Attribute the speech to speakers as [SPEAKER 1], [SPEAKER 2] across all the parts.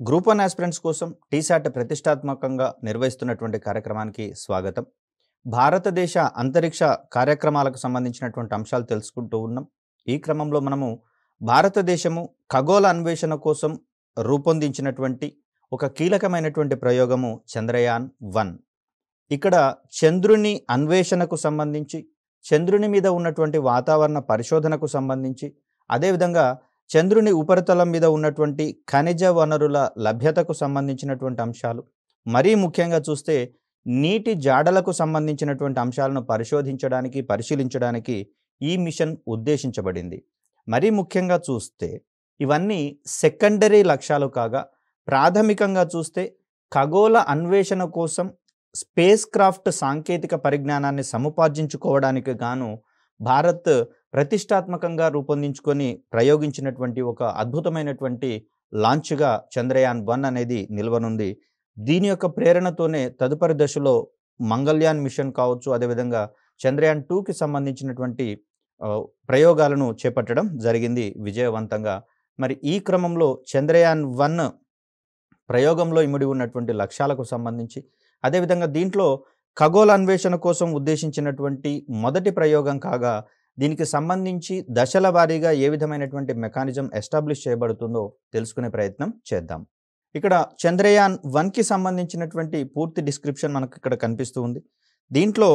[SPEAKER 1] Group 1 aspirants కోసం టీశాట్ ప్రతిష్టాత్మకంగా నిర్వహిస్తున్నటువంటి కార్యక్రమానికి స్వాగతం. భారతదేశ అంతరిక్ష కార్యక్రమాలకు సంబంధించినటువంటి అంశాలు తెలుసుకుంటూ ఉన్నాం. ఈ క్రమంలో మనము భారతదేశము ఖగోళ అన్వేషణ కోసం రూపొందించినటువంటి ఒక కీలకమైనటువంటి ప్రయోగము చంద్రయాన్-1. ఇక్కడ చంద్రుని అన్వేషణకు సంబంధించి, చంద్రుని మీద ఉన్నటువంటి వాతావరణ పరిశోధనకు సంబంధించి, అదేవిధంగా చంద్రుని ఉపరితలం మీద ఉన్నటువంటి ఖనిజ వనరుల లభ్యతకు సంబంధించినటువంటి అంశాలు, మరీ ముఖ్యంగా చూస్తే నీటి జాడలకు సంబంధించినటువంటి అంశాలను పరిశీలించడానికి ఈ మిషన్ ఉద్దేశించబడింది. మరీ ముఖ్యంగా చూస్తే ఇవన్నీ సెకండరీ లక్ష్యాలు కాగా, ప్రాథమికంగా చూస్తే ఖగోళ అన్వేషణ కోసం స్పేస్ క్రాఫ్ట్ సాంకేతిక పరిజ్ఞానాన్ని సముపార్జించుకోవడానికి గాను భారత్ ప్రతిష్టాత్మకంగా రూపొందించుకొని ప్రయోగించినటువంటి ఒక అద్భుతమైనటువంటి లాంచ్గా చంద్రయాన్-1 అనేది నిలవనుంది. దీని యొక్క ప్రేరణతోనే తదుపరి దశలో మంగళయాన్ మిషన్ కావచ్చు, అదేవిధంగా చంద్రయాన్-2కి సంబంధించినటువంటి ప్రయోగాలను చేపట్టడం జరిగింది విజయవంతంగా. మరి ఈ క్రమంలో చంద్రయాన్-1 ప్రయోగంలో ఇమిడి ఉన్నటువంటి లక్ష్యాలకు సంబంధించి, అదేవిధంగా దీంట్లో ఖగోళ అన్వేషణ కోసం ఉద్దేశించినటువంటి మొదటి ప్రయోగం కాగా, దీనికి సంబంధించి దశల వారీగా ఏ విధమైనటువంటి మెకానిజం ఎస్టాబ్లిష్ చేయబడుతుందో తెలుసుకునే ప్రయత్నం చేద్దాం. ఇక్కడ చంద్రయాన్-1కి సంబంధించినటువంటి పూర్తి డిస్క్రిప్షన్ మనకు ఇక్కడ కనిపిస్తూ ఉంది. దీంట్లో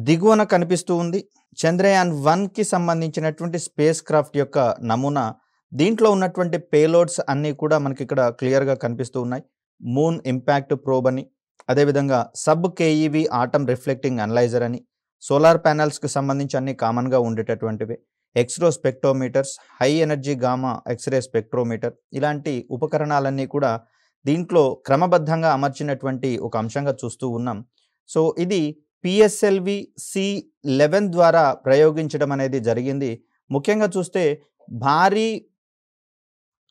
[SPEAKER 1] దిగువన కనిపిస్తూ ఉంది చంద్రయాన్-1కి సంబంధించినటువంటి స్పేస్ క్రాఫ్ట్ యొక్క నమూనా. దీంట్లో ఉన్నటువంటి పేలోడ్స్ అన్నీ కూడా మనకి ఇక్కడ క్లియర్గా కనిపిస్తూ ఉన్నాయి. మూన్ ఇంపాక్ట్ ప్రోబ్ అని, అదేవిధంగా sub KEV atom reflecting analyser అని, సోలార్ ప్యానల్స్కి సంబంధించి అన్ని కామన్గా ఉండేటటువంటివి, X ray spectrometers, high energy gamma X ray spectrometer, ఇలాంటి ఉపకరణాలన్నీ కూడా దీంట్లో క్రమబద్ధంగా అమర్చినటువంటి ఒక అంశంగా చూస్తూ ఉన్నాం. సో ఇది పిఎస్ఎల్వి C11 ద్వారా ప్రయోగించడం అనేది జరిగింది. ముఖ్యంగా చూస్తే భారీ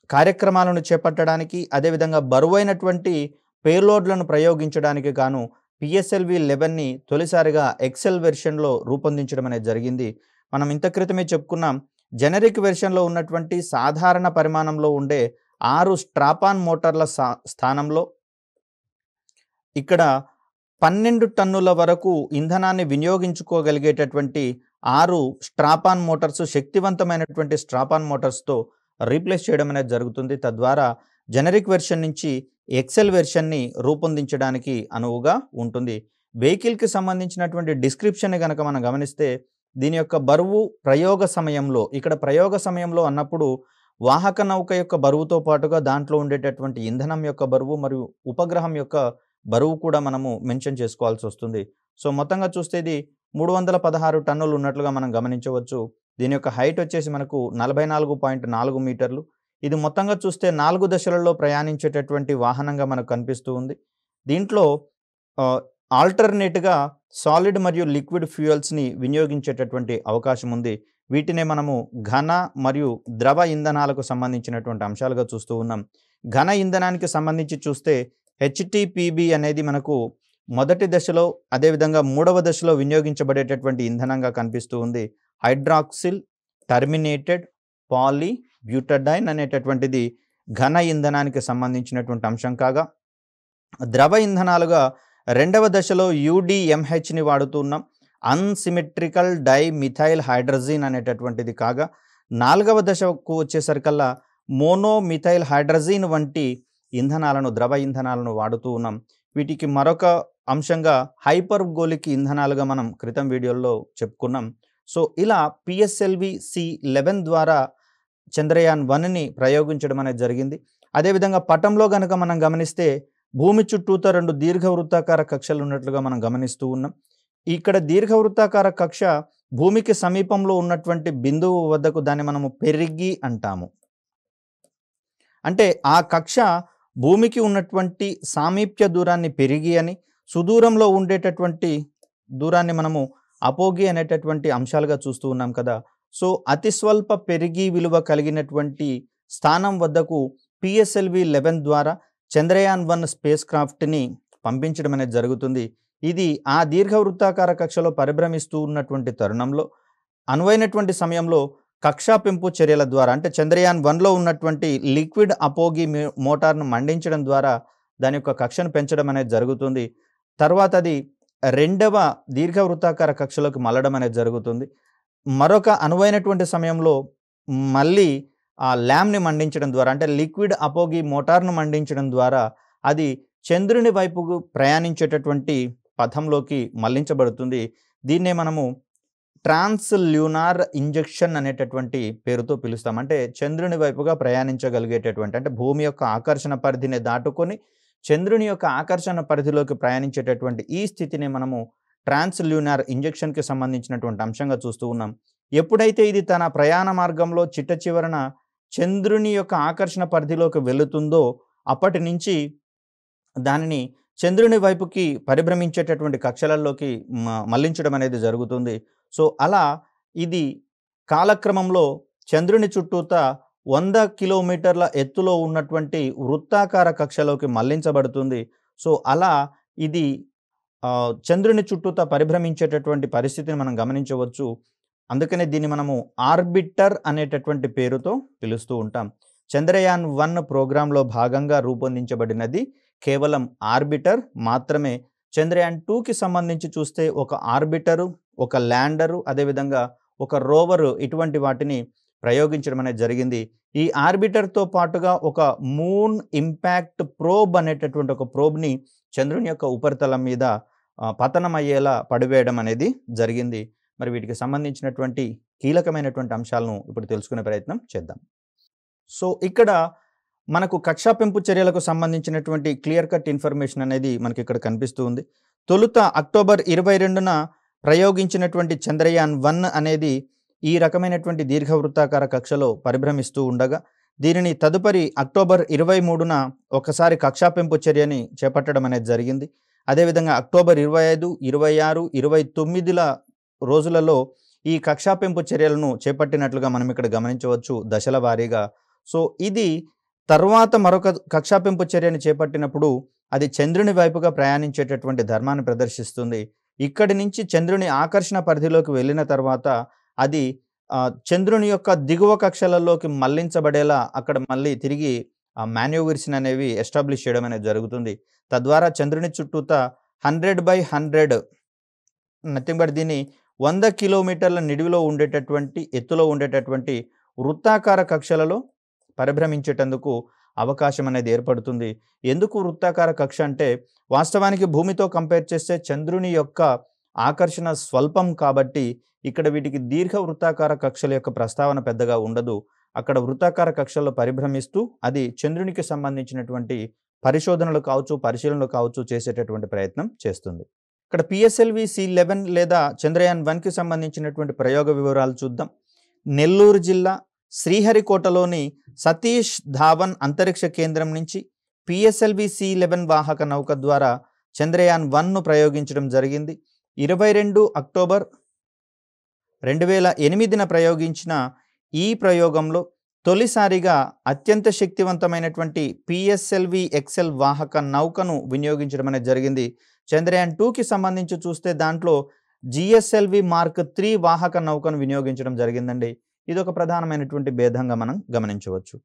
[SPEAKER 1] కార్యక్రమాలను చేపట్టడానికి, అదేవిధంగా బరువైనటువంటి పేలోడ్లను ప్రయోగించడానికి గాను PSLV-11ని తొలిసారిగా ఎక్సెల్ వెర్షన్లో రూపొందించడం అనేది జరిగింది. మనం ఇంత క్రితమే చెప్పుకున్నాం, జెనరిక్ వెర్షన్లో ఉన్నటువంటి సాధారణ పరిమాణంలో ఉండే 6 స్ట్రాపాన్ మోటార్ల స్థానంలో ఇక్కడ 12 టన్నుల వరకు ఇంధనాన్ని వినియోగించుకోగలిగేటటువంటి 6 స్ట్రాపాన్ మోటార్స్, శక్తివంతమైనటువంటి స్ట్రాపాన్ మోటార్స్తో రీప్లేస్ చేయడం అనేది జరుగుతుంది. తద్వారా జెనరిక్ వెర్షన్ నుంచి ఎక్సెల్ వెర్షన్ని రూపొందించడానికి అనువుగా ఉంటుంది. వెహికల్కి సంబంధించినటువంటి డిస్క్రిప్షన్ని కనుక మనం గమనిస్తే, దీని యొక్క బరువు ప్రయోగ సమయంలో, ఇక్కడ ప్రయోగ సమయంలో అన్నప్పుడు వాహక నౌక యొక్క బరువుతో పాటుగా దాంట్లో ఉండేటటువంటి ఇంధనం యొక్క బరువు మరియు ఉపగ్రహం యొక్క బరువు కూడా మనము మెన్షన్ చేసుకోవాల్సి వస్తుంది. సో మొత్తంగా చూస్తే ఇది 316 టన్నులు ఉన్నట్లుగా మనం గమనించవచ్చు. దీని యొక్క హైట్ వచ్చేసి మనకు 44.4 మీటర్లు. ఇది మొత్తంగా చూస్తే 4 దశలలో ప్రయాణించేటటువంటి వాహనంగా మనకు కనిపిస్తూ ఉంది. దీంట్లో ఆల్టర్నేట్గా సాలిడ్ మరియు లిక్విడ్ ఫ్యూయల్స్ని వినియోగించేటటువంటి అవకాశం ఉంది. వీటినే మనము ఘన మరియు ద్రవ ఇంధనాలకు సంబంధించినటువంటి అంశాలుగా చూస్తూ ఉన్నాం. ఘన ఇంధనానికి సంబంధించి చూస్తే HTPB అనేది మనకు మొదటి దశలో, అదేవిధంగా 3వ దశలో వినియోగించబడేటటువంటి ఇంధనంగా కనిపిస్తూ ఉంది. హైడ్రాక్సిల్ టర్మినేటెడ్ పాలీ బ్యూటడైన్ అనేటటువంటిది ఘన ఇంధనానికి సంబంధించినటువంటి అంశం కాగా, ద్రవ ఇంధనాలుగా 2వ దశలో UDMHని వాడుతున్నాం. అన్సిమెట్రికల్ డై మిథైల్ హైడ్రజీన్ అనేటటువంటిది కాగా, 4వ దశకు వచ్చేసరికల్లా మోనోమిథైల్ హైడ్రజీన్ వంటి ఇంధనాలను, ద్రవ ఇంధనాలను వాడుతూ ఉన్నాం. వీటికి మరొక అంశంగా హైపర్గోలిక్ ఇంధనాలుగా మనం క్రితం వీడియోల్లో చెప్పుకున్నాం. సో ఇలా PSLV-C11 ద్వారా చంద్రయాన్-1ని ప్రయోగించడం అనేది జరిగింది. అదేవిధంగా పటంలో కనుక మనం గమనిస్తే భూమి చుట్టూతో 2 దీర్ఘవృత్తాకార కక్షలు ఉన్నట్లుగా మనం గమనిస్తూ ఉన్నాం. ఇక్కడ దీర్ఘవృత్తాకార కక్ష భూమికి సమీపంలో ఉన్నటువంటి బిందువు వద్దకు దాన్ని మనము పెరిగి అంటాము. అంటే ఆ కక్ష భూమికి ఉన్నటువంటి సామీప్య దూరాన్ని పెరిగి అని, సుదూరంలో ఉండేటటువంటి దూరాన్ని మనము అపోగి అనేటటువంటి అంశాలుగా చూస్తూ ఉన్నాం కదా. సో అతి స్వల్ప పెరిగి విలువ కలిగినటువంటి స్థానం వద్దకు PSLV-11 ద్వారా చంద్రయాన్-1 స్పేస్ క్రాఫ్ట్ని పంపించడం అనేది జరుగుతుంది. ఇది ఆ దీర్ఘవృత్తాకార కక్షలో పరిభ్రమిస్తూ ఉన్నటువంటి తరుణంలో అనువైనటువంటి సమయంలో కక్షా పెంపు చర్యల ద్వారా అంటే చంద్రయాన్ 1లో ఉన్నటువంటి లిక్విడ్ అపోగి మోటార్‌ను మండించడం ద్వారా దాని యొక్క కక్షను పెంచడం అనేది జరుగుతుంది. తర్వాత అది రెండవ దీర్ఘవృత్తాకార కక్షలోకి మళ్ళడం అనేది జరుగుతుంది. మరొక అనువైనటువంటి సమయంలో మళ్ళీ ఆ ల్యామ్‌ని మండించడం ద్వారా అంటే లిక్విడ్ అపోగి మోటార్‌ను మండించడం ద్వారా అది చంద్రుని వైపుకు ప్రయాణించేటటువంటి పథంలోకి మళ్లించబడుతుంది. దీన్నే మనము ట్రాన్స్‌ల్యూనార్ ఇంజెక్షన్ అనేటటువంటి పేరుతో పిలుస్తాం. అంటే చంద్రుని వైపుగా ప్రయాణించగలిగేటటువంటి అంటే భూమి యొక్క ఆకర్షణ పరిధిని దాటుకొని చంద్రుని యొక్క ఆకర్షణ పరిధిలోకి ప్రయాణించేటటువంటి ఈ స్థితిని మనము ట్రాన్స్‌ల్యూనార్ ఇంజెక్షన్‌కి సంబంధించినటువంటి అంశంగా చూస్తూ ఉన్నాం. ఎప్పుడైతే ఇది తన ప్రయాణ మార్గంలో చిట్ట చివరన చంద్రుని యొక్క ఆకర్షణ పరిధిలోకి వెళుతుందో అప్పటి నుంచి దానిని చంద్రుని వైపుకి పరిభ్రమించేటటువంటి కక్షలలోకి మళ్లించడం అనేది జరుగుతుంది. సో, అలా ఇది కాలక్రమంలో చంద్రుని చుట్టూతా 100 కిలోమీటర్ల ఎత్తులో ఉన్నటువంటి వృత్తాకార కక్షలోకి మళ్లించబడుతుంది. సో, అలా ఇది చంద్రుని చుట్టూతా పరిభ్రమించేటటువంటి పరిస్థితిని మనం గమనించవచ్చు. అందుకనే దీన్ని మనము ఆర్బిటర్ అనేటటువంటి పేరుతో పిలుస్తూ ఉంటాం. చంద్రయాన్ 1 ప్రోగ్రామ్‌లో భాగంగా రూపొందించబడినది కేవలం ఆర్బిటర్ మాత్రమే. చంద్రయాన్ 2కి సంబంధించి చూస్తే ఒక ఆర్బిటరు, ఒక ల్యాండరు, అదేవిధంగా ఒక రోవరు ఇటువంటి వాటిని ప్రయోగించడం అనేది జరిగింది. ఈ ఆర్బిటర్‌తో పాటుగా ఒక మూన్ ఇంపాక్ట్ ప్రోబ్ అనేటటువంటి ఒక ప్రోబ్‌ని చంద్రుని యొక్క ఉపరితలం మీద పతనమయ్యేలా పడివేయడం అనేది జరిగింది. మరి వీటికి సంబంధించినటువంటి కీలకమైనటువంటి అంశాలను ఇప్పుడు తెలుసుకునే ప్రయత్నం చేద్దాం. సో, ఇక్కడ మనకు కక్షా పెంపు చర్యలకు సంబంధించినటువంటి క్లియర్ కట్ ఇన్ఫర్మేషన్ అనేది మనకి ఇక్కడ కనిపిస్తూ ఉంది. తొలుత అక్టోబర్ 22న ప్రయోగించినటువంటి చంద్రయాన్ 1 అనేది ఈ రకమైనటువంటి దీర్ఘవృత్తాకార కక్షలో పరిభ్రమిస్తూ ఉండగా దీనిని తదుపరి అక్టోబర్ 23న ఒకసారి కక్షా పెంపు చర్యని చేపట్టడం అనేది జరిగింది. అదేవిధంగా అక్టోబర్ 25, 26, 29ల రోజులలో ఈ కక్షా పెంపు చర్యలను చేపట్టినట్లుగా మనం ఇక్కడ గమనించవచ్చు దశల వారీగా. సో, ఇది తర్వాత మరొక కక్షా పెంపు చర్యని చేపట్టినప్పుడు అది చంద్రుని వైపుగా ప్రయాణించేటటువంటి ధర్మాన్ని ప్రదర్శిస్తుంది. ఇక్కడి నుంచి చంద్రుని ఆకర్షణ పరిధిలోకి వెళ్ళిన తర్వాత అది చంద్రుని యొక్క దిగువ కక్షలలోకి మళ్లించబడేలా అక్కడ మళ్ళీ తిరిగి మాన్యూవర్స్‌ని అనేవి ఎస్టాబ్లిష్ చేయడం అనేది జరుగుతుంది. తద్వారా చంద్రుని చుట్టూతా 100/100 నథింగ్ బట్ దీన్ని 100 కిలోమీటర్ల నిడివిలో ఉండేటటువంటి ఎత్తులో ఉండేటటువంటి వృత్తాకార కక్షలలో పరిభ్రమించేటందుకు అవకాశం అనేది ఏర్పడుతుంది. ఎందుకు వృత్తాకార కక్ష అంటే వాస్తవానికి భూమితో కంపేర్ చేస్తే చంద్రుని యొక్క ఆకర్షణ స్వల్పం కాబట్టి ఇక్కడ వీటికి దీర్ఘ వృత్తాకార కక్షల యొక్క ప్రస్తావన పెద్దగా ఉండదు. అక్కడ వృత్తాకార కక్షల్లో పరిభ్రమిస్తూ అది చంద్రునికి సంబంధించినటువంటి పరిశోధనలు కావచ్చు, పరిశీలనలు కావచ్చు చేసేటటువంటి ప్రయత్నం చేస్తుంది. ఇక్కడ PSLV-C11 లేదా చంద్రయాన్ 1కి సంబంధించినటువంటి ప్రయోగ వివరాలు చూద్దాం. నెల్లూరు జిల్లా శ్రీహరికోటలోని సతీష్ ధావన్ అంతరిక్ష కేంద్రం నుంచి PSLV-C11 వాహక నౌక ద్వారా చంద్రయాన్ 1ను ప్రయోగించడం జరిగింది. 22 అక్టోబర్ 2008న ప్రయోగించిన ఈ ప్రయోగంలో తొలిసారిగా అత్యంత శక్తివంతమైనటువంటి PSLV-XL వాహక నౌకను వినియోగించడం అనేది జరిగింది. చంద్రయాన్ 2కి సంబంధించి చూస్తే దాంట్లో GSLV మార్క్ 3 వాహక నౌకను వినియోగించడం జరిగిందండి. ఇది ఒక ప్రధానమైనటువంటి భేదంగా మనం గమనించవచ్చు.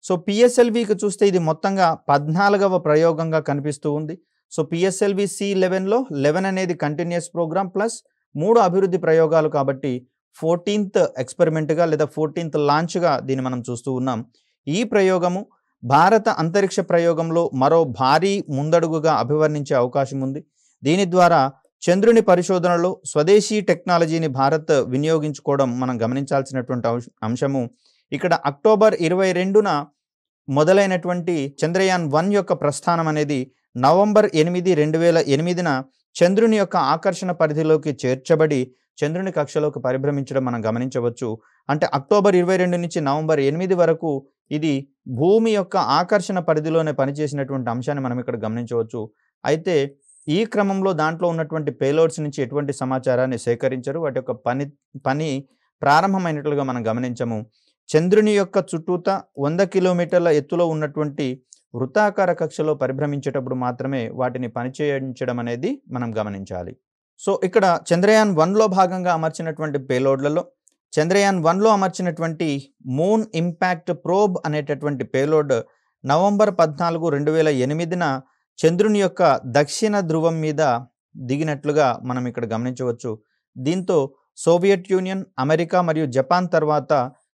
[SPEAKER 1] సో, PSLVకి చూస్తే ఇది మొత్తంగా 14వ ప్రయోగంగా కనిపిస్తూ ఉంది. సో, PSLV-C11లో 11 అనేది కంటిన్యూస్ ప్రోగ్రామ్ ప్లస్ 3 అభివృద్ధి ప్రయోగాలు కాబట్టి 14th ఎక్స్పెరిమెంట్‌గా లేదా 14th లాంచ్‌గా దీన్ని మనం చూస్తూ ఉన్నాం. ఈ ప్రయోగము భారత అంతరిక్ష ప్రయోగంలో మరో భారీ ముందడుగుగా అభివర్ణించే అవకాశం ఉంది. దీని ద్వారా చంద్రుని పరిశోధనలో స్వదేశీ టెక్నాలజీని భారత్ వినియోగించుకోవడం మనం గమనించాల్సినటువంటి అంశము. ఇక్కడ అక్టోబర్ 22న మొదలైనటువంటి చంద్రయాన్ 1 యొక్క ప్రస్థానం అనేది నవంబర్ 8, 2008న చంద్రుని యొక్క ఆకర్షణ పరిధిలోకి చేర్చబడి చంద్రుని కక్షలోకి పరిభ్రమించడం మనం గమనించవచ్చు. అంటే అక్టోబర్ 22 నుంచి నవంబర్ 8 వరకు ఇది భూమి యొక్క ఆకర్షణ పరిధిలోనే పనిచేసినటువంటి అంశాన్ని మనం ఇక్కడ గమనించవచ్చు. అయితే ఈ క్రమంలో దాంట్లో ఉన్నటువంటి పేలోడ్స్ నుంచి ఎటువంటి సమాచారాన్ని సేకరించరు. వాటి యొక్క పని ప్రారంభమైనట్లుగా మనం గమనించము. చంద్రుని యొక్క చుట్టూతా 100 కిలోమీటర్ల ఎత్తులో ఉన్నటువంటి వృత్తాకార కక్షలో పరిభ్రమించేటప్పుడు మాత్రమే వాటిని పనిచేయించడం అనేది మనం గమనించాలి. సో, ఇక్కడ చంద్రయాన్ 1లో భాగంగా అమర్చినటువంటి పేలోడ్లలో చంద్రయాన్-1లో అమర్చినటువంటి మూన్ ఇంపాక్ట్ ప్రోబ్ అనేటటువంటి పేలోడ్ నవంబర్ 14, 2008న చంద్రుని యొక్క దక్షిణ ధ్రువం మీద దిగినట్లుగా మనం ఇక్కడ గమనించవచ్చు. దీంతో సోవియట్ యూనియన్, అమెరికా మరియు జపాన్ తర్వాత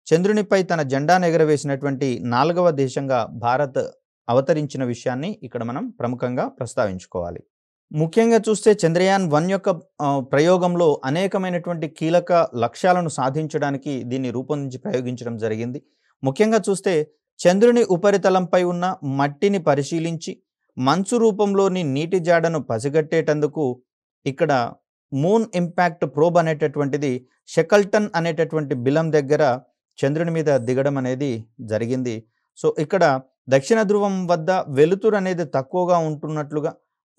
[SPEAKER 1] చంద్రునిపై తన జెండాను ఎగరవేసినటువంటి 4వ దేశంగా భారత్ అవతరించిన విషయాన్ని ఇక్కడ మనం ప్రముఖంగా ప్రస్తావించుకోవాలి. ముఖ్యంగా చూస్తే చంద్రయాన్-1 యొక్క ప్రయోగంలో అనేకమైనటువంటి కీలక లక్ష్యాలను సాధించడానికి దీన్ని రూపొందించి ప్రయోగించడం జరిగింది. ముఖ్యంగా చూస్తే చంద్రుని ఉపరితలంపై ఉన్న మట్టిని పరిశీలించి మంచు రూపంలోని నీటి జాడను పసిగట్టేటందుకు ఇక్కడ మూన్ ఇంపాక్ట్ ప్రోబ్ అనేటటువంటిది షెకల్టన్ అనేటటువంటి బిలం దగ్గర చంద్రుని మీద దిగడం అనేది జరిగింది. సో ఇక్కడ దక్షిణ ధ్రువం వద్ద వెలుతురు అనేది తక్కువగా ఉంటున్నట్లుగా,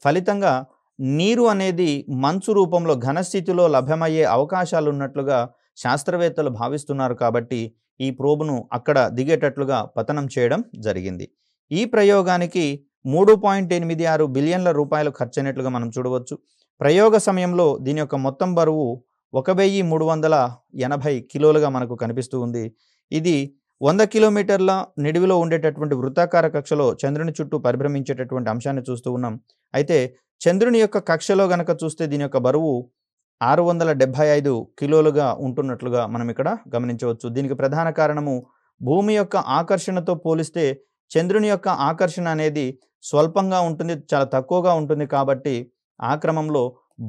[SPEAKER 1] ఫలితంగా నీరు అనేది మంచు రూపంలో ఘనస్థితిలో లభ్యమయ్యే అవకాశాలు ఉన్నట్లుగా శాస్త్రవేత్తలు భావిస్తున్నారు. కాబట్టి ఈ ప్రోబ్ను అక్కడ దిగేటట్లుగా పతనం చేయడం జరిగింది. ఈ ప్రయోగానికి 3.86 బిలియన్ల రూపాయలు ఖర్చయినట్లుగా మనం చూడవచ్చు. ప్రయోగ సమయంలో దీని యొక్క మొత్తం బరువు 1380 కిలోలుగా మనకు కనిపిస్తూ ఉంది. ఇది 100 కిలోమీటర్ల నిడివిలో ఉండేటటువంటి వృత్తాకార కక్షలో చంద్రుని చుట్టూ పరిభ్రమించేటటువంటి అంశాన్ని చూస్తూ ఉన్నాం. అయితే చంద్రుని యొక్క కక్షలో గనక చూస్తే దీని యొక్క బరువు 675 కిలోలుగా ఉంటున్నట్లుగా మనం ఇక్కడ గమనించవచ్చు. దీనికి ప్రధాన కారణము భూమి యొక్క ఆకర్షణతో పోలిస్తే చంద్రుని యొక్క ఆకర్షణ అనేది స్వల్పంగా ఉంటుంది, చాలా తక్కువగా ఉంటుంది. కాబట్టి ఆ క్రమంలో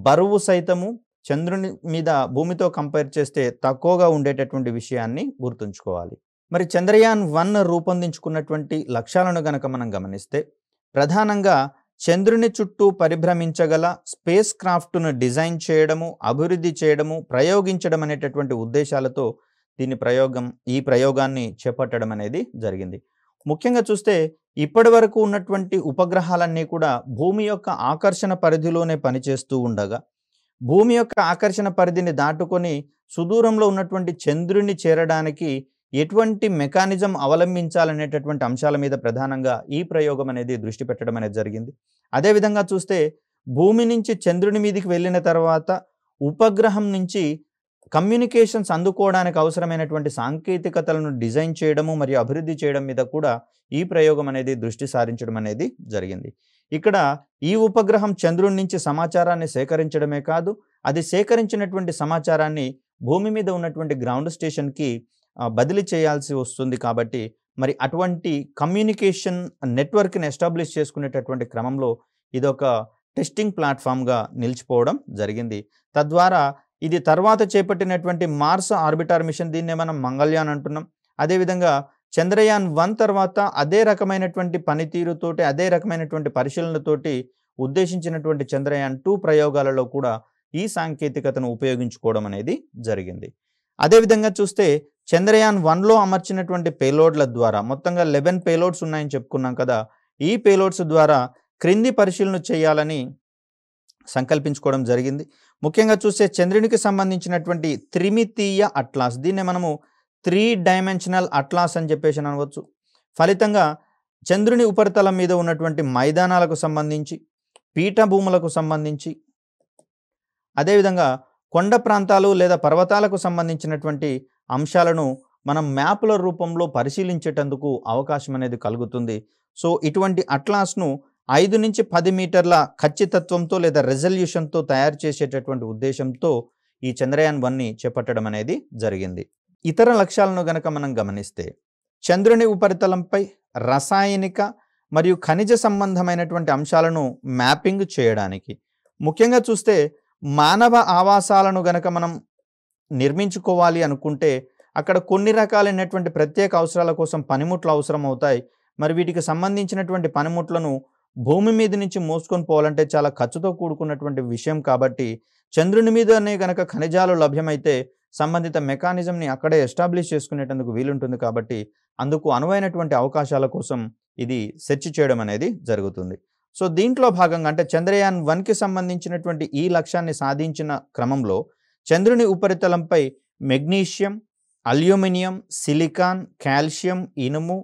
[SPEAKER 1] బరువు సైతము చంద్రుని మీద భూమితో కంపేర్ చేస్తే తక్కువగా ఉండేటటువంటి విషయాన్ని గుర్తుంచుకోవాలి. మరి చంద్రయాన్-1 రూపొందించుకున్నటువంటి లక్ష్యాలను గనక మనం గమనిస్తే ప్రధానంగా చంద్రుని చుట్టూ పరిభ్రమించగల స్పేస్ క్రాఫ్ట్ను డిజైన్ చేయడము, అభివృద్ధి చేయడము, ప్రయోగించడం అనేటటువంటి ఉద్దేశాలతో ఈ ప్రయోగాన్ని చేపట్టడం అనేది జరిగింది. ముఖ్యంగా చూస్తే ఇప్పటి వరకు ఉన్నటువంటి ఉపగ్రహాలన్నీ కూడా భూమి యొక్క ఆకర్షణ పరిధిలోనే పనిచేస్తూ ఉండగా, భూమి యొక్క ఆకర్షణ పరిధిని దాటుకొని సుదూరంలో ఉన్నటువంటి చంద్రుని చేరడానికి ఎటువంటి మెకానిజం అవలంబించాలనేటటువంటి అంశాల మీద ప్రధానంగా ఈ ప్రయోగం అనేది దృష్టి పెట్టడం అనేది జరిగింది. అదేవిధంగా చూస్తే భూమి నుంచి చంద్రుని మీదకి వెళ్ళిన తర్వాత ఉపగ్రహం నుంచి కమ్యూనికేషన్స్ అందుకోవడానికి అవసరమైనటువంటి సాంకేతికతలను డిజైన్ చేయడము మరియు అభివృద్ధి చేయడం మీద కూడా ఈ ప్రయోగం అనేది దృష్టి సారించడం అనేది జరిగింది. ఇక్కడ ఈ ఉపగ్రహం చంద్రుని నుంచి సమాచారాన్ని సేకరించడమే కాదు, అది సేకరించినటువంటి సమాచారాన్ని భూమి మీద ఉన్నటువంటి గ్రౌండ్ స్టేషన్కి బదిలీ చేయాల్సి వస్తుంది. కాబట్టి మరి అటువంటి కమ్యూనికేషన్ నెట్వర్క్ని ఎస్టాబ్లిష్ చేసుకునేటటువంటి క్రమంలో ఇదొక టెస్టింగ్ ప్లాట్ఫామ్గా నిలిచిపోవడం జరిగింది. తద్వారా ఇది తర్వాత చేపట్టినటువంటి మార్స్ ఆర్బిటర్ మిషన్, దీన్నే మనం మంగళయాన్ అంటున్నాం. అదేవిధంగా చంద్రయాన్-1 తర్వాత అదే రకమైనటువంటి పనితీరుతోటి, అదే రకమైనటువంటి పరిశీలనతోటి ఉద్దేశించినటువంటి చంద్రయాన్-2 ప్రయోగాలలో కూడా ఈ సాంకేతికతను ఉపయోగించుకోవడం అనేది జరిగింది. అదేవిధంగా చూస్తే చంద్రయాన్-1లో అమర్చినటువంటి పేలోడ్ల ద్వారా మొత్తంగా 11 పేలోడ్స్ ఉన్నాయని చెప్పుకున్నాం కదా. ఈ పేలోడ్స్ ద్వారా క్రింది పరిశీలన చేయాలని సంకల్పించుకోవడం జరిగింది. ముఖ్యంగా చూస్తే చంద్రునికి సంబంధించినటువంటి త్రిమితీయ అట్లాస్, దీన్నే మనము 3 డైమెన్షనల్ అట్లాస్ అని చెప్పేసి అనవచ్చు. ఫలితంగా చంద్రుని ఉపరితలం మీద ఉన్నటువంటి మైదానాలకు సంబంధించి, పీఠభూములకు సంబంధించి, అదేవిధంగా కొండ ప్రాంతాలు లేదా పర్వతాలకు సంబంధించినటువంటి అంశాలను మనం మ్యాపుల రూపంలో పరిశీలించేటందుకు అవకాశం అనేది కలుగుతుంది. సో ఇటువంటి అట్లాస్ను 5 నుంచి 10 మీటర్ల ఖచ్చితత్వంతో లేదా రెజల్యూషన్తో తయారు చేసేటటువంటి ఉద్దేశంతో ఈ చంద్రయాన్-1ని చేపట్టడం అనేది జరిగింది. ఇతర లక్ష్యాలను గనక మనం గమనిస్తే చంద్రుని ఉపరితలంపై రసాయనిక మరియు ఖనిజ సంబంధమైనటువంటి అంశాలను మ్యాపింగ్ చేయడానికి, ముఖ్యంగా చూస్తే మానవ ఆవాసాలను గనక మనం నిర్మించుకోవాలి అనుకుంటే అక్కడ కొన్ని రకాలైనటువంటి ప్రత్యేక అవసరాల కోసం పనిముట్లు అవసరం అవుతాయి. మరి వీటికి సంబంధించినటువంటి పనిముట్లను భూమి మీద నుంచి మోసుకొని పోవాలంటే చాలా ఖర్చుతో కూడుకున్నటువంటి విషయం. కాబట్టి చంద్రుని మీదనే గనక ఖనిజాలు లభ్యమైతే సంబంధిత మెకానిజంని అక్కడే ఎస్టాబ్లిష్ చేసుకునేటందుకు వీలుంటుంది. కాబట్టి అందుకు అనువైనటువంటి అవకాశాల కోసం ఇది సెర్చ్ చేయడం అనేది జరుగుతుంది. సో దీంట్లో భాగంగా అంటే చంద్రయాన్-1కి సంబంధించినటువంటి ఈ లక్ష్యాన్ని సాధించిన క్రమంలో చంద్రుని ఉపరితలంపై మెగ్నీషియం, అల్యూమినియం, సిలికాన్, కాల్షియం, ఇనుము,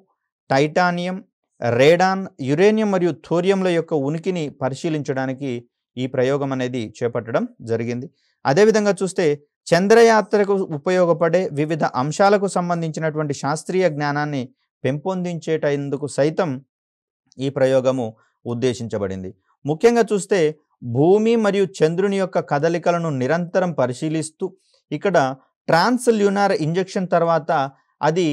[SPEAKER 1] టైటానియం, రేడాన్, యురేనియం మరియు థోరియంల యొక్క ఉనికిని పరిశీలించడానికి ఈ ప్రయోగం అనేది చేపట్టడం జరిగింది. అదేవిధంగా చూస్తే చంద్రయాత్రకు ఉపయోగపడే వివిధ అంశాలకు సంబంధించినటువంటి శాస్త్రీయ జ్ఞానాన్ని పెంపొందించేటందుకు సైతం ఈ ప్రయోగము ఉద్దేశించబడింది. ముఖ్యంగా చూస్తే భూమి మరియు చంద్రుని యొక్క కదలికలను నిరంతరం పరిశీలిస్తూ ఇక్కడ ట్రాన్స్‌ల్యూనార్ ఇంజెక్షన్ తర్వాత అది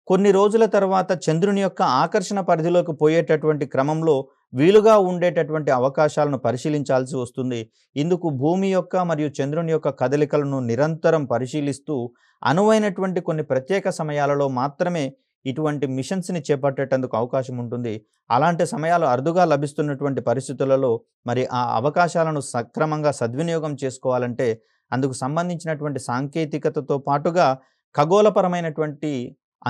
[SPEAKER 1] కొన్ని రోజుల తర్వాత చంద్రుని యొక్క ఆకర్షణ పరిధిలోకి పోయేటటువంటి క్రమంలో వీలుగా ఉండేటటువంటి అవకాశాలను పరిశీలించాల్సి వస్తుంది. ఇందుకు భూమి యొక్క మరియు చంద్రుని యొక్క కదలికలను నిరంతరం పరిశీలిస్తూ అనువైనటువంటి కొన్ని ప్రత్యేక సమయాలలో మాత్రమే ఇటువంటి మిషన్స్‌ని చేపట్టేటందుకు అవకాశం ఉంటుంది. అలాంటి సమయాలు అరుదుగా లభిస్తున్నటువంటి పరిస్థితులలో మరి ఆ అవకాశాలను సక్రమంగా సద్వినియోగం చేసుకోవాలంటే అందుకు సంబంధించినటువంటి సాంకేతికతతో పాటుగా ఖగోళపరమైనటువంటి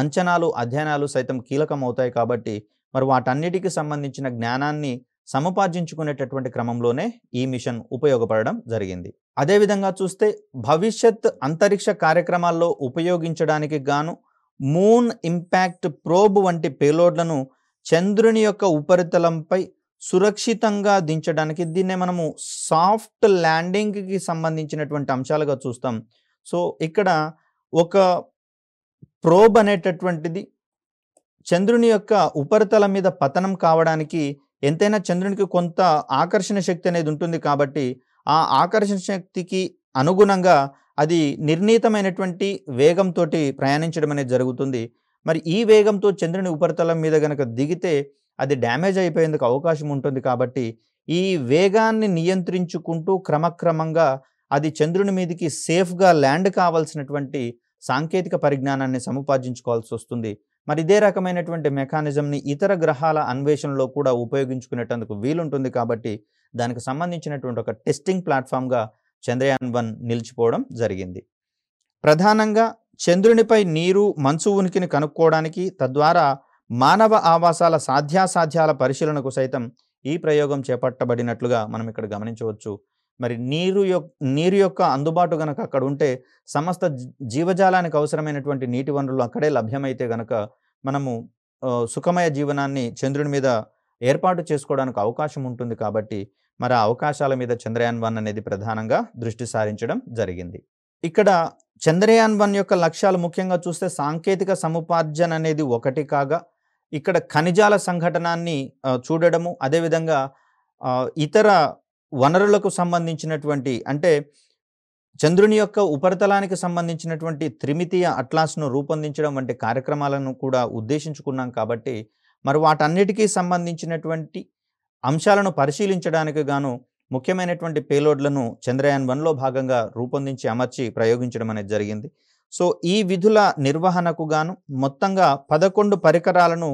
[SPEAKER 1] అంచనాలు, అధ్యయనాలు సైతం కీలకమవుతాయి కాబట్టి మరి వాటన్నిటికి సంబంధించిన జ్ఞానాన్ని సముపార్జించుకునేటటువంటి క్రమంలోనే ఈ మిషన్ ఉపయోగపడడం జరిగింది. అదేవిధంగా చూస్తే భవిష్యత్ అంతరిక్ష కార్యక్రమాల్లో ఉపయోగించడానికి గాను మూన్ ఇంపాక్ట్ ప్రోబ్ వంటి పేలోడ్లను చంద్రుని యొక్క ఉపరితలంపై సురక్షితంగా దించడానికి దీన్నే మనము సాఫ్ట్ ల్యాండింగ్‌కి సంబంధించినటువంటి అంశాలుగా చూస్తాం. సో ఇక్కడ ఒక ప్రోబ్ అనేటటువంటిది చంద్రుని యొక్క ఉపరితలం మీద పతనం కావడానికి ఎంతైనా చంద్రునికి కొంత ఆకర్షణ శక్తి అనేది ఉంటుంది కాబట్టి ఆ ఆకర్షణ శక్తికి అనుగుణంగా అది నిర్ణీతమైనటువంటి వేగంతోటి ప్రయాణించడం అనేది జరుగుతుంది. మరి ఈ వేగంతో చంద్రుని ఉపరితలం మీద గనక దిగితే అది డ్యామేజ్ అయిపోయేందుకు అవకాశం ఉంటుంది కాబట్టి ఈ వేగాన్ని నియంత్రించుకుంటూ క్రమక్రమంగా అది చంద్రుని మీదకి సేఫ్‌గా ల్యాండ్ కావాల్సినటువంటి సాంకేతిక పరిజ్ఞానాన్ని సముపార్జించుకోవాల్సి వస్తుంది. మరి ఇదే రకమైనటువంటి మెకానిజంని ఇతర గ్రహాల అన్వేషణలో కూడా ఉపయోగించుకునేటందుకు వీలుంటుంది కాబట్టి దానికి సంబంధించినటువంటి ఒక టెస్టింగ్ ప్లాట్‌ఫామ్‌గా చంద్రయాన్-1 నిలిచిపోవడం జరిగింది. ప్రధానంగా చంద్రునిపై నీరు, మంచు ఉనికిని కనుక్కోవడానికి తద్వారా మానవ ఆవాసాల సాధ్యాసాధ్యాల పరిశీలనకు సైతం ఈ ప్రయోగం చేపట్టబడినట్లుగా మనం ఇక్కడ గమనించవచ్చు. మరి నీరు యొక్క అందుబాటు గనక అక్కడ ఉంటే సమస్త జీవజాలానికి అవసరమైనటువంటి నీటి వనరులు అక్కడే లభ్యమైతే గనక మనము సుఖమయ జీవనాన్ని చంద్రుని మీద ఏర్పాటు చేసుకోవడానికి అవకాశం ఉంటుంది కాబట్టి మరి ఆ అవకాశాల మీద చంద్రయాన్-1 అనేది ప్రధానంగా దృష్టి సారించడం జరిగింది. ఇక్కడ చంద్రయాన్-1 యొక్క లక్ష్యాలు ముఖ్యంగా చూస్తే సాంకేతిక సముపార్జన అనేది ఒకటి కాగా ఇక్కడ ఖనిజాల సంఘటనాన్ని చూడడము, అదేవిధంగా ఇతర వనరులకు సంబంధించినటువంటి అంటే చంద్రుని యొక్క ఉపరితలానికి సంబంధించినటువంటి త్రిమితీయ అట్లాస్‌ను రూపొందించడం వంటి కార్యక్రమాలను కూడా ఉద్దేశించుకున్నాం కాబట్టి మరి వాటన్నిటికీ సంబంధించినటువంటి అంశాలను పరిశీలించడానికి గాను ముఖ్యమైనటువంటి పేలోడ్లను చంద్రయాన్-1లో భాగంగా రూపొందించి అమర్చి ప్రయోగించడం అనేది జరిగింది. సో ఈ విధుల నిర్వహణకు గాను మొత్తంగా 11 పరికరాలను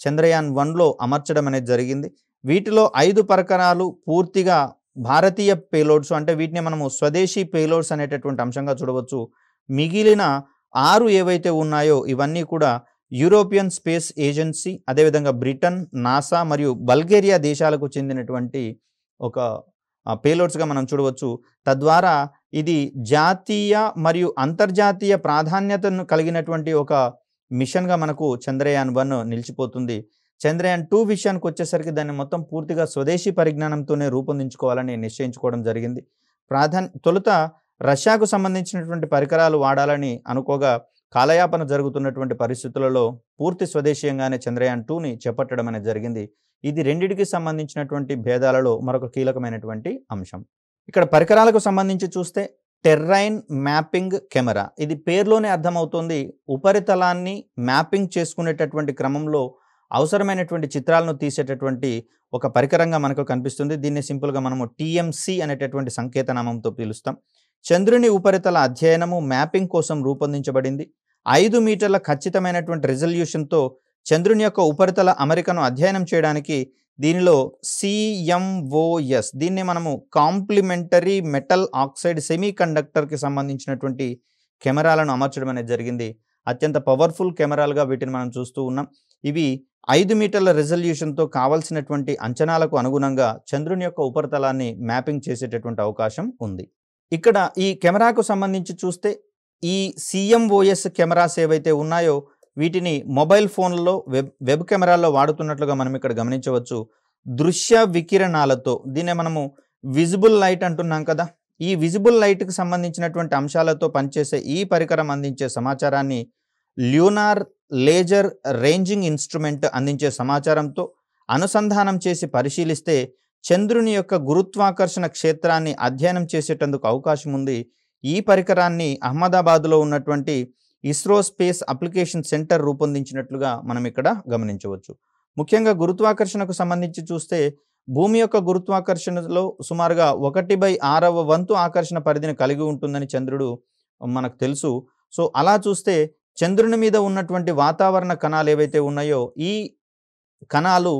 [SPEAKER 1] చంద్రయాన్-1లో అమర్చడం అనేది జరిగింది. వీటిలో 5 పరికరాలు పూర్తిగా భారతీయ పేలోడ్స్ అంటే వీటిని మనము స్వదేశీ పేలోడ్స్ అనేటటువంటి అంశంగా చూడవచ్చు. మిగిలిన 6 ఏవైతే ఉన్నాయో ఇవన్నీ కూడా యూరోపియన్ స్పేస్ ఏజెన్సీ, అదేవిధంగా బ్రిటన్, నాసా మరియు బల్గేరియా దేశాలకు చెందినటువంటి ఒక పేలోడ్స్‌గా మనం చూడవచ్చు. తద్వారా ఇది జాతీయ మరియు అంతర్జాతీయ ప్రాధాన్యతను కలిగినటువంటి ఒక మిషన్‌గా మనకు చంద్రయాన్-1 నిలిచిపోతుంది. చంద్రయాన్-2 విషయానికి వచ్చేసరికి దాన్ని మొత్తం పూర్తిగా స్వదేశీ పరిజ్ఞానంతోనే రూపొందించుకోవాలని నిశ్చయించుకోవడం జరిగింది. తొలుత రష్యాకు సంబంధించినటువంటి పరికరాలు వాడాలని అనుకోగా కాలయాపన జరుగుతున్నటువంటి పరిస్థితులలో పూర్తి స్వదేశీయంగానే చంద్రయాన్-2ని చేపట్టడం అనేది జరిగింది. ఇది రెండిటికి సంబంధించినటువంటి భేదాలలో మరొక కీలకమైనటువంటి అంశం. ఇక్కడ పరికరాలకు సంబంధించి చూస్తే టెర్రైన్ మ్యాపింగ్ కెమెరా, ఇది పేరులోనే అర్థమవుతోంది. ఉపరితలాన్ని మ్యాపింగ్ చేసుకునేటటువంటి క్రమంలో అవసరమైనటువంటి చిత్రాలను తీసేటటువంటి ఒక పరికరంగా మనకు కనిపిస్తుంది. దీన్ని సింపుల్గా మనము TMC అనేటటువంటి సంకేతనామంతో పిలుస్తాం. చంద్రుని ఉపరితల అధ్యయనము, మ్యాపింగ్ కోసం రూపొందించబడింది. 5 మీటర్ల ఖచ్చితమైనటువంటి రిజల్యూషన్తో చంద్రుని యొక్క ఉపరితల అమరికను అధ్యయనం చేయడానికి దీనిలో CMOS, దీన్ని మనము కాంప్లిమెంటరీ మెటల్ ఆక్సైడ్ సెమీ కండక్టర్కి సంబంధించినటువంటి కెమెరాలను అమర్చడం అనేది జరిగింది. అత్యంత పవర్ఫుల్ కెమెరాలుగా వీటిని మనం చూస్తూ ఉన్నాం. ఇవి 5 మీటర్ల రిజల్యూషన్తో కావాల్సినటువంటి అంచనాలకు అనుగుణంగా చంద్రుని యొక్క ఉపరితలాన్ని మ్యాపింగ్ చేసేటటువంటి అవకాశం ఉంది. ఇక్కడ ఈ కెమెరాకు సంబంధించి చూస్తే ఈ CMOS కెమెరాస్ ఏవైతే ఉన్నాయో వీటిని మొబైల్ ఫోన్లలో వెబ్ కెమెరాల్లో వాడుతున్నట్లుగా మనం ఇక్కడ గమనించవచ్చు. దృశ్య వికిరణాలతో, దీన్నే మనము విజిబుల్ లైట్ అంటున్నాం కదా, ఈ విజిబుల్ లైట్‌కి సంబంధించినటువంటి అంశాలతో పనిచేసే ఈ పరికరం అందించే సమాచారాన్ని ల్యూనార్ లేజర్ రేంజింగ్ ఇన్‌స్ట్రుమెంట్ అందించే సమాచారంతో అనుసంధానం చేసి పరిశీలిస్తే చంద్రుని యొక్క గురుత్వాకర్షణ క్షేత్రాన్ని అధ్యయనం చేసేటందుకు అవకాశం ఉంది. ఈ పరికరాన్ని అహ్మదాబాద్‌లో ఉన్నటువంటి ఇస్రో స్పేస్ అప్లికేషన్ సెంటర్ రూపొందించినట్లుగా మనం ఇక్కడ గమనించవచ్చు. ముఖ్యంగా గురుత్వాకర్షణకు సంబంధించి చూస్తే భూమి యొక్క గురుత్వాకర్షణలో సుమారుగా 1/6వ వంతు ఆకర్షణ పరిధిని కలిగి ఉంటుందని చంద్రుడు మనకు తెలుసు. సో అలా చూస్తే చంద్రుని మీద ఉన్నటువంటి వాతావరణ కణాలు ఏవైతే ఉన్నాయో ఈ కణాలు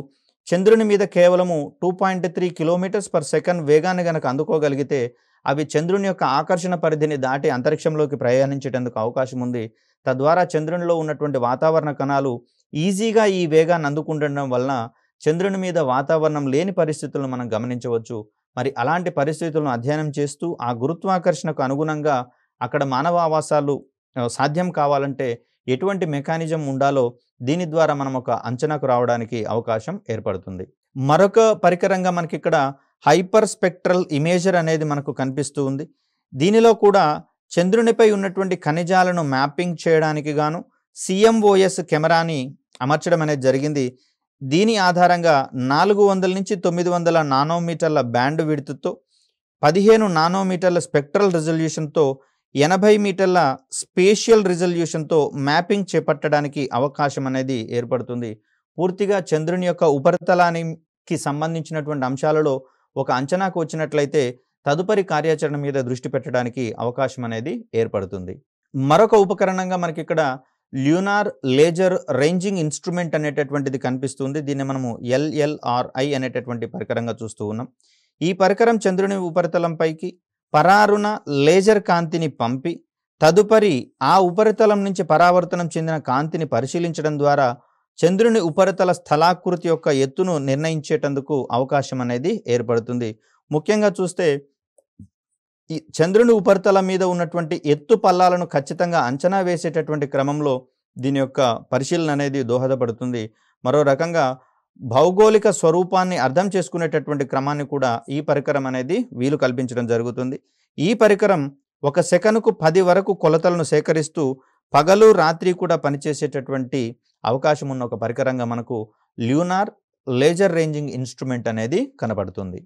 [SPEAKER 1] చంద్రుని మీద కేవలము 2.3 కిలోమీటర్స్ పర్ సెకండ్ వేగాన్ని గనక అందుకోగలిగితే అవి చంద్రుని యొక్క ఆకర్షణ పరిధిని దాటి అంతరిక్షంలోకి ప్రయాణించేటందుకు అవకాశం ఉంది. తద్వారా చంద్రునిలో ఉన్నటువంటి వాతావరణ కణాలు ఈజీగా ఈ వేగాన్ని అందుకుండడం వలన చంద్రుని మీద వాతావరణం లేని పరిస్థితులను మనం గమనించవచ్చు. మరి అలాంటి పరిస్థితులను అధ్యయనం చేస్తూ ఆ గురుత్వాకర్షణకు అనుగుణంగా అక్కడ మానవ ఆవాసాలు సాధ్యం కావాలంటే ఎటువంటి మెకానిజం ఉండాలో దీని ద్వారా మనం ఒక అంచనాకు రావడానికి అవకాశం ఏర్పడుతుంది. మరొక పరికరంగా మనకిక్కడ హైపర్ స్పెక్ట్రల్ ఇమేజర్ అనేది మనకు కనిపిస్తూ ఉంది. దీనిలో కూడా చంద్రునిపై ఉన్నటువంటి ఖనిజాలను మ్యాపింగ్ చేయడానికి గాను CMOS కెమెరాని అమర్చడం అనేది జరిగింది. దీని ఆధారంగా 400 నుంచి 900 నానోమీటర్ల బ్యాండ్ విడ్త్‌తో 15 నానోమీటర్ల స్పెక్ట్రల్ రిజల్యూషన్‌తో 80 మీటర్ల స్పేషియల్ రిజల్యూషన్‌తో మ్యాపింగ్ చేపట్టడానికి అవకాశం అనేది ఏర్పడుతుంది. పూర్తిగా చంద్రుని యొక్క ఉపరితలానికి సంబంధించినటువంటి అంశాలలో ఒక అంచనాకు వచ్చినట్లయితే తదుపరి కార్యాచరణ మీద దృష్టి పెట్టడానికి అవకాశం అనేది ఏర్పడుతుంది. మరొక ఉపకరణంగా మనకిక్కడ ల్యూనార్ లేజర్ రేంజింగ్ ఇన్‌స్ట్రుమెంట్ అనేటటువంటిది కనిపిస్తుంది. దీన్ని మనము LLRI అనేటటువంటి పరికరంగా చూస్తూ ఉన్నాం. ఈ పరికరం చంద్రుని ఉపరితలంపైకి పరారుణ లేజర్ కాంతిని పంపి తదుపరి ఆ ఉపరితలం నుంచి పరావర్తనం చెందిన కాంతిని పరిశీలించడం ద్వారా చంద్రుని ఉపరితల స్థలాకృతి యొక్క ఎత్తును నిర్ణయించేటందుకు అవకాశం అనేది ఏర్పడుతుంది. ముఖ్యంగా చూస్తే ఈ చంద్రుని ఉపరితలం మీద ఉన్నటువంటి ఎత్తు పల్లాలను ఖచ్చితంగా అంచనా వేసేటటువంటి క్రమంలో దీని యొక్క పరిశీలన అనేది దోహదపడుతుంది. మరో రకంగా భౌగోళిక స్వరూపాన్ని అర్థం చేసుకునేటటువంటి క్రమాన్ని కూడా ఈ పరికరం అనేది వీలు కల్పించడం జరుగుతుంది. ఈ పరికరం ఒక సెకనుకు 10 వరకు కొలతలను సేకరిస్తూ పగలు రాత్రి కూడా పనిచేసేటటువంటి అవకాశం ఉన్న ఒక పరికరంగా మనకు ల్యూనార్ లేజర్ రేంజింగ్ ఇన్‌స్ట్రుమెంట్ అనేది కనబడుతుంది.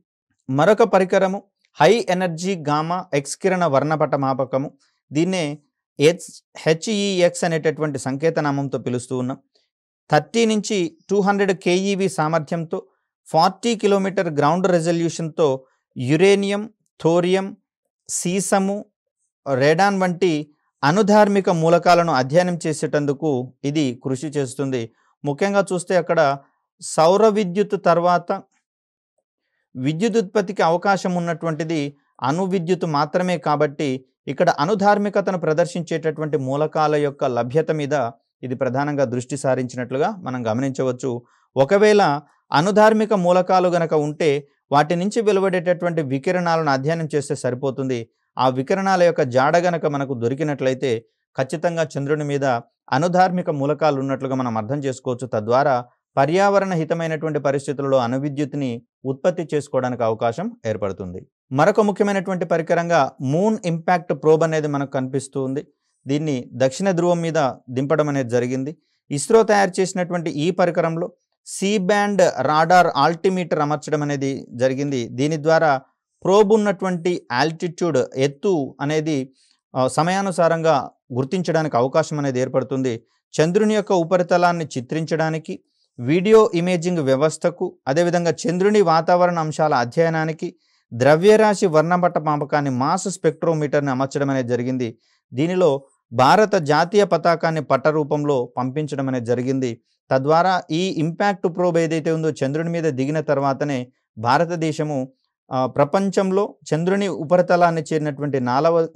[SPEAKER 1] మరొక పరికరము హై ఎనర్జీ గామా ఎక్స్కిరణ వర్ణపట మాపకము. దీన్నే HEX అనేటటువంటి సంకేతనామంతో పిలుస్తూ ఉన్నాం. 30 నుంచి 200 KeV సామర్థ్యంతో 40 కిలోమీటర్ గ్రౌండ్ రెజల్యూషన్‌తో యురేనియం, థోరియం, సీసము, రేడాన్ వంటి అనుధార్మిక మూలకాలను అధ్యయనం చేసేటందుకు ఇది కృషి చేస్తుంది. ముఖ్యంగా చూస్తే అక్కడ సౌర విద్యుత్ తర్వాత విద్యుత్ ఉత్పత్తికి అవకాశం ఉన్నటువంటిది అణు విద్యుత్ మాత్రమే కాబట్టి ఇక్కడ అనుధార్మికతను ప్రదర్శించేటటువంటి మూలకాల యొక్క లభ్యత మీద ఇది ప్రధానంగా దృష్టి సారించినట్లుగా మనం గమనించవచ్చు. ఒకవేళ అనుధార్మిక మూలకాలు గనక ఉంటే వాటి నుంచి వెలువడేటటువంటి వికిరణాలను అధ్యయనం చేస్తే సరిపోతుంది. ఆ వికిరణాల యొక్క జాడ గనక మనకు దొరికినట్లయితే ఖచ్చితంగా చంద్రుని మీద అనుధార్మిక మూలకాలు ఉన్నట్లుగా మనం అర్థం చేసుకోవచ్చు. తద్వారా పర్యావరణ హితమైనటువంటి పరిస్థితులలో అణు విద్యుత్తుని ఉత్పత్తి చేసుకోవడానికి అవకాశం ఏర్పడుతుంది. మరొక ముఖ్యమైనటువంటి పరికరంగా మూన్ ఇంపాక్ట్ ప్రోబ్ అనేది మనకు కనిపిస్తూ ఉంది. దీన్ని దక్షిణ ధ్రువం మీద దింపడం అనేది జరిగింది. ఇస్రో తయారు చేసినటువంటి ఈ పరికరంలో సి బ్యాండ్ రాడార్ ఆల్టిమీటర్ అమర్చడం అనేది జరిగింది. దీని ద్వారా ప్రోబ్ ఉన్నటువంటి ఆల్టిట్యూడ్ ఎత్తు అనేది సమయానుసారంగా గుర్తించడానికి అవకాశం అనేది ఏర్పడుతుంది. చంద్రుని యొక్క ఉపరితలాన్ని చిత్రించడానికి, వీడియో ఇమేజింగ్ వ్యవస్థకు, అదేవిధంగా చంద్రుని వాతావరణ అంశాల అధ్యయనానికి ద్రవ్యరాశి వర్ణపట మాపకాన్ని మాస్ స్పెక్ట్రోమీటర్ని అమర్చడం అనేది జరిగింది. దీనిలో భారత జాతీయ పతాకాన్ని పట్ట రూపంలో పంపించడం అనేది జరిగింది. తద్వారా ఈ ఇంపాక్ట్ ప్రోబ్ ఏదైతే ఉందో చంద్రుని మీద దిగిన తర్వాతనే భారతదేశము ప్రపంచంలో చంద్రుని ఉపరితలాన్ని చేరినటువంటి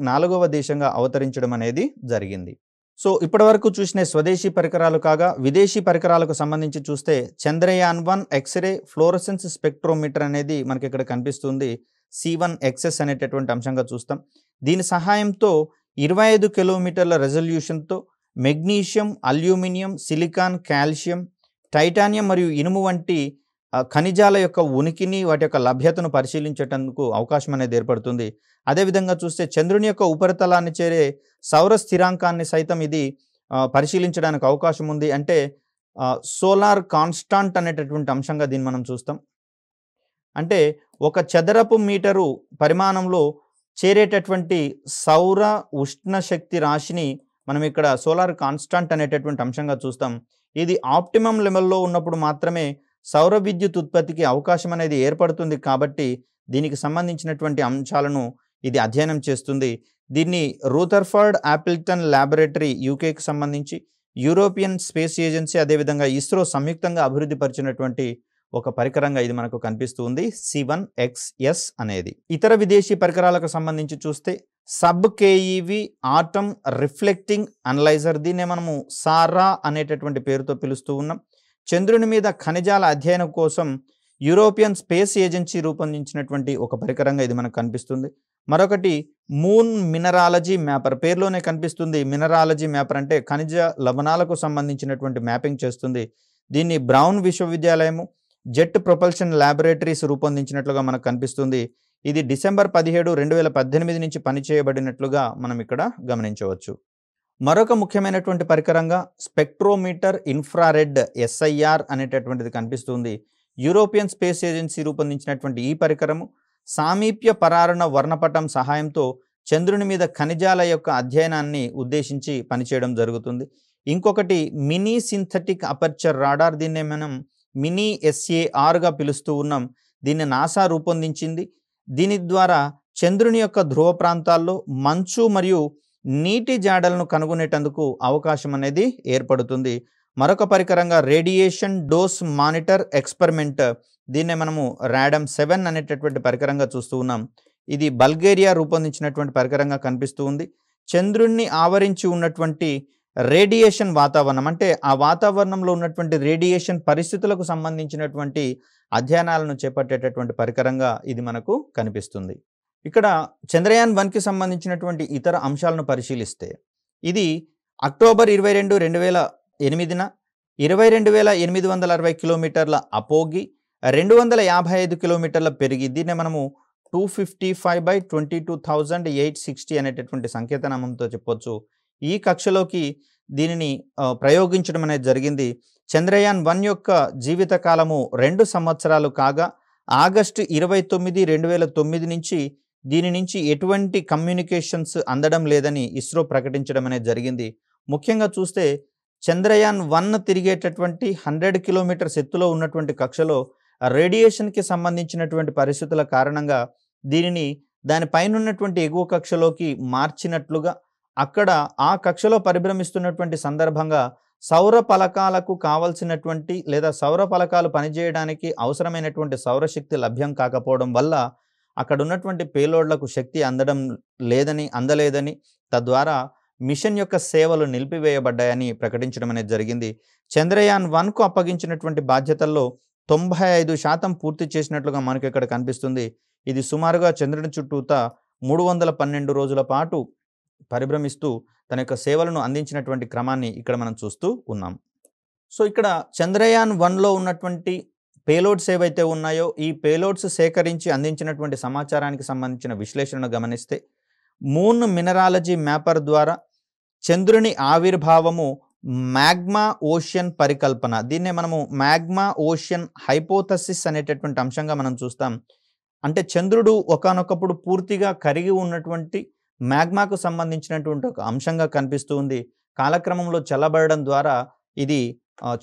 [SPEAKER 1] నాలుగవ దేశంగా అవతరించడం అనేది జరిగింది. సో ఇప్పటివరకు చూసిన స్వదేశీ పరికరాలు కాగా విదేశీ పరికరాలకు సంబంధించి చూస్తే చంద్రయాన్-1 ఎక్స్రే ఫ్లోరసెన్స్ స్పెక్ట్రోమీటర్ అనేది మనకి ఇక్కడ కనిపిస్తుంది. C1XS అనేటటువంటి అంశంగా చూస్తాం. దీని సహాయంతో 25 కిలోమీటర్ల రెజల్యూషన్తో magnesium, aluminium, silicon, calcium, titanium మరియు ఇనుము వంటి ఖనిజాల యొక్క ఉనికిని, వాటి యొక్క లభ్యతను పరిశీలించేటందుకు అవకాశం అనేది ఏర్పడుతుంది. అదేవిధంగా చూస్తే చంద్రుని యొక్క ఉపరితలాన్ని చేరే సౌర స్థిరాంకాన్ని సైతం ఇది పరిశీలించడానికి అవకాశం ఉంది. అంటే సోలార్ కాన్స్టాంట్ అనేటటువంటి అంశంగా దీన్ని మనం చూస్తాం. అంటే ఒక చదరపు మీటరు పరిమాణంలో చేరేటటువంటి సౌర ఉష్ణ శక్తి రాశిని మనం ఇక్కడ సోలార్ కాన్స్టాంట్ అనేటటువంటి అంశంగా చూస్తాం. ఇది ఆప్టిమమ్ లెవెల్లో ఉన్నప్పుడు మాత్రమే సౌర విద్యుత్ ఉత్పత్తికి అవకాశం అనేది ఏర్పడుతుంది. కాబట్టి దీనికి సంబంధించినటువంటి అంశాలను ఇది అధ్యయనం చేస్తుంది. దీన్ని రూథర్ఫర్డ్ ఆపిల్టన్ ల్యాబొరేటరీ యూకేకి సంబంధించి యూరోపియన్ స్పేస్ ఏజెన్సీ అదేవిధంగా ఇస్రో సంయుక్తంగా అభివృద్ధి పరిచినటువంటి ఒక పరికరంగా ఇది మనకు కనిపిస్తుంది, C1XS అనేది. ఇతర విదేశీ పరికరాలకు సంబంధించి చూస్తే sub KEV atom reflecting analyser, దీన్నే మనము సారా అనేటటువంటి పేరుతో పిలుస్తూ ఉన్నాం. చంద్రుని మీద ఖనిజాల అధ్యయనం కోసం యూరోపియన్ స్పేస్ ఏజెన్సీ రూపొందించినటువంటి ఒక పరికరంగా ఇది మనకు కనిపిస్తుంది. మరొకటి మూన్ మినరాలజీ మ్యాపర్, పేరులోనే కనిపిస్తుంది మినరాలజీ మ్యాపర్ అంటే ఖనిజ లవణాలకు సంబంధించినటువంటి మ్యాపింగ్ చేస్తుంది. దీన్ని బ్రౌన్ విశ్వవిద్యాలయము జెట్ ప్రొపల్షన్ ల్యాబొరేటరీస్ రూపొందించినట్లుగా మనకు కనిపిస్తుంది. ఇది డిసెంబర్ 17, 2018 నుంచి పనిచేయబడినట్లుగా మనం ఇక్కడ గమనించవచ్చు. మరొక ముఖ్యమైనటువంటి పరికరంగా స్పెక్ట్రోమీటర్ ఇన్ఫ్రారెడ్ SIR అనేటటువంటిది కనిపిస్తుంది. యూరోపియన్ స్పేస్ ఏజెన్సీ రూపొందించినటువంటి ఈ పరికరము సామీప్య పరారుణ వర్ణపటం సహాయంతో చంద్రుని మీద ఖనిజాల యొక్క అధ్యయనాన్ని ఉద్దేశించి పనిచేయడం జరుగుతుంది. ఇంకొకటి మినీ సింథటిక్ అపర్చర్ రాడార్, దీన్నే మనం మినీ SARగా పిలుస్తూ ఉన్నాం. దీన్ని నాసా రూపొందించింది. దీని ద్వారా చంద్రుని యొక్క ధ్రువ ప్రాంతాల్లో మంచు మరియు నీటి జాడలను కనుగొనేటందుకు అవకాశం అనేది ఏర్పడుతుంది. మరొక పరికరంగా రేడియేషన్ డోస్ మానిటర్ ఎక్స్పెరిమెంట్, దీన్నే మనము RADAM-7 అనేటటువంటి పరికరంగా చూస్తూ ఉన్నాం. ఇది బల్గేరియా రూపొందించినటువంటి పరికరంగా కనిపిస్తూ ఉంది. చంద్రుణ్ణి ఆవరించి ఉన్నటువంటి రేడియేషన్ వాతావరణం అంటే ఆ వాతావరణంలో ఉన్నటువంటి రేడియేషన్ పరిస్థితులకు సంబంధించినటువంటి అధ్యయనాలను చేపట్టేటటువంటి పరికరంగా ఇది మనకు కనిపిస్తుంది. ఇక్కడ చంద్రయాన్ 1కి సంబంధించినటువంటి ఇతర అంశాలను పరిశీలిస్తే ఇది అక్టోబర్ 22, 2008న 22,860 కిలోమీటర్ల అపోగి, 255 కిలోమీటర్ల పెరిగి, దీన్ని మనము 255/22,860 అనేటటువంటి సంకేతనామంతో చెప్పొచ్చు. ఈ కక్షలోకి దీనిని ప్రయోగించడం అనేది జరిగింది. చంద్రయాన్ 1 యొక్క జీవిత కాలము 2 సంవత్సరాలు కాగా ఆగస్టు 29, 2009 నుంచి దీని నుంచి ఎటువంటి కమ్యూనికేషన్స్ అందడం లేదని ఇస్రో ప్రకటించడం అనేది జరిగింది. ముఖ్యంగా చూస్తే చంద్రయాన్ 1 తిరిగేటటువంటి 100 కిలోమీటర్స్ ఎత్తులో ఉన్నటువంటి కక్షలో రేడియేషన్కి సంబంధించినటువంటి పరిస్థితుల కారణంగా దీనిని దానిపైన ఉన్నటువంటి ఎగువ కక్షలోకి మార్చినట్లుగా, అక్కడ ఆ కక్షలో పరిభ్రమిస్తున్నటువంటి సందర్భంగా సౌర ఫలకాలకు కావలసినటువంటి లేదా సౌర ఫలకాలు పనిచేయడానికి అవసరమైనటువంటి సౌరశక్తి లభ్యం కాకపోవడం వల్ల అక్కడ ఉన్నటువంటి పేలోడ్లకు శక్తి అందలేదని తద్వారా మిషన్ యొక్క సేవలు నిలిపివేయబడ్డాయని ప్రకటించడం అనేది జరిగింది. చంద్రయాన్ 1కు అప్పగించినటువంటి బాధ్యతల్లో 95% పూర్తి చేసినట్లుగా మనకి ఇక్కడ కనిపిస్తుంది. ఇది సుమారుగా చంద్రుని చుట్టూత 312 రోజుల పాటు పరిభ్రమిస్తూ తన యొక్క సేవలను అందించినటువంటి క్రమాన్ని ఇక్కడ మనం చూస్తూ ఉన్నాం. సో ఇక్కడ చంద్రయాన్ 1లో ఉన్నటువంటి పేలోడ్స్ ఏవైతే ఉన్నాయో ఈ పేలోడ్స్ సేకరించి అందించినటువంటి సమాచారానికి సంబంధించిన విశ్లేషణను గమనిస్తే మూన్ మినరాలజీ మ్యాపర్ ద్వారా చంద్రుని ఆవిర్భావము మ్యాగ్మా ఓషన్ పరికల్పన, దీన్నే మనము మ్యాగ్మా ఓషన్ హైపోథసిస్ అనేటటువంటి అంశంగా మనం చూస్తాం. అంటే చంద్రుడు ఒకానొకప్పుడు పూర్తిగా కరిగి ఉన్నటువంటి మ్యాగ్మాకు సంబంధించినటువంటి ఒక అంశంగా కనిపిస్తూ ఉంది. కాలక్రమంలో చల్లబడడం ద్వారా ఇది